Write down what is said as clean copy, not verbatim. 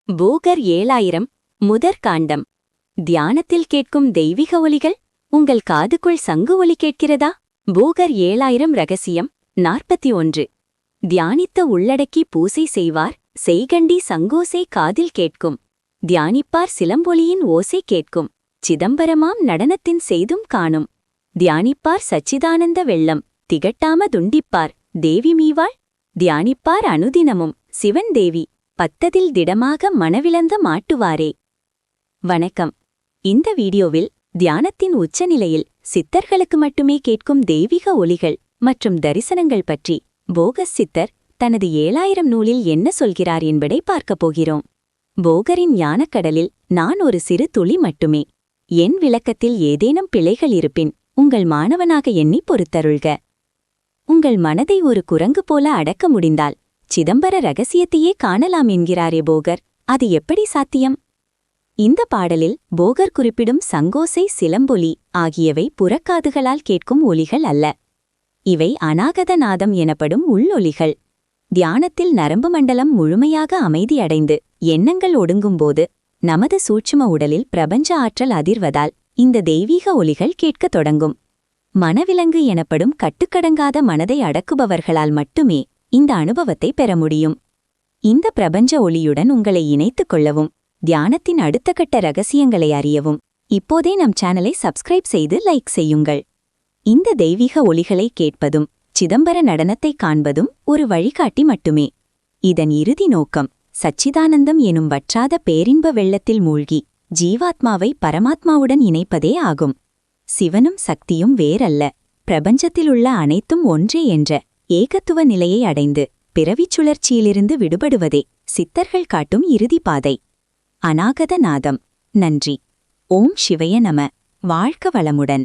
போகர் 7000 முதற் காண்டம். தியானத்தில் கேட்கும் தெய்வீக ஒலிகள் உங்கள் காதுக்குள் சங்கு ஒலி கேட்கிறதா? போகர் 7000 ரகசியம் 41. தியானித்த உள்ளடக்கி பூசை செய்வார், செய்கண்டி சங்கோசை காதில் கேட்கும். தியானிப்பார் சிலம்பொலியின் ஓசை கேட்கும். சிதம்பரமாம் நடனத்தின் செய்தும் காணும். தியானிப்பார் சச்சிதானந்த வெள்ளம், திகட்டாம துண்டிப்பார் தேவி மீவாள். தியானிப்பார் அனுதினமும் சிவன் தேவி, பத்ததில் திடமாக மனவிழந்த மாட்டுவாரே. வணக்கம். இந்த வீடியோவில் தியானத்தின் உச்சநிலையில் சித்தர்களுக்கு மட்டுமே கேட்கும் தெய்வீக ஒலிகள் மற்றும் தரிசனங்கள் பற்றி போகஸ் சித்தர் தனது 7000 நூலில் என்ன சொல்கிறார் என்பதை பார்க்கப் போகிறோம். போகரின் ஞானக்கடலில் நான் ஒரு சிறு துளி மட்டுமே. என் விளக்கத்தில் ஏதேனும் பிழைகள் இருப்பின் உங்கள் மாணவனாக எண்ணி பொறுத்தருள்க. உங்கள் மனதை ஒரு குரங்கு போல அடக்க முடிந்தால் சிதம்பர ரகசியத்தையே காணலாம் என்கிறாரே போகர். அது எப்படி சாத்தியம்? இந்த பாடலில் போகர் குறிப்பிடும் சங்கோசை, சிலம்பொலி ஆகியவை புறக்காதுகளால் கேட்கும் ஒலிகள் அல்ல. இவை அநாகத நாதம் எனப்படும் உள்ளொலிகள். தியானத்தில் நரம்பு மண்டலம் முழுமையாக அமைதியடைந்து எண்ணங்கள் ஒடுங்கும்போது நமது சூட்சும உடலில் பிரபஞ்ச ஆற்றல் அதிர்வதால் இந்த தெய்வீக ஒலிகள் கேட்கத் தொடங்கும். மனவிலங்கு எனப்படும் கட்டுக்கடங்காத மனதை அடக்குபவர்களால் மட்டுமே இந்த அனுபவத்தை பெற முடியும். இந்த பிரபஞ்ச ஒளியுடன் உங்களை இணைத்துக் கொள்ளவும், தியானத்தின் அடுத்த கட்ட ரகசியங்களை அறியவும் இப்போதே நம் சேனலை சப்ஸ்கிரைப் செய்து லைக் செய்யுங்கள். இந்த தெய்வீக ஒலிகளை கேட்பதும் சிதம்பர நடனத்தை காண்பதும் ஒரு வழிகாட்டி மட்டுமே. இதன் இறுதி நோக்கம் சச்சிதானந்தம் எனும் வற்றாத பேரின்ப வெள்ளத்தில் மூழ்கி ஜீவாத்மாவை பரமாத்மாவுடன் இணைப்பதே ஆகும். சிவனும் சக்தியும் வேறல்ல, பிரபஞ்சத்திலுள்ள அனைத்தும் ஒன்றே என்ற ஏகத்துவ நிலையை அடைந்து பிறவிச் சுழற்சியிலிருந்து விடுபடுவதே சித்தர்கள் காட்டும் இறுதி பாதை. அநாகத நாதம். நன்றி. ஓம் சிவய நம. வாழ்க வளமுடன்.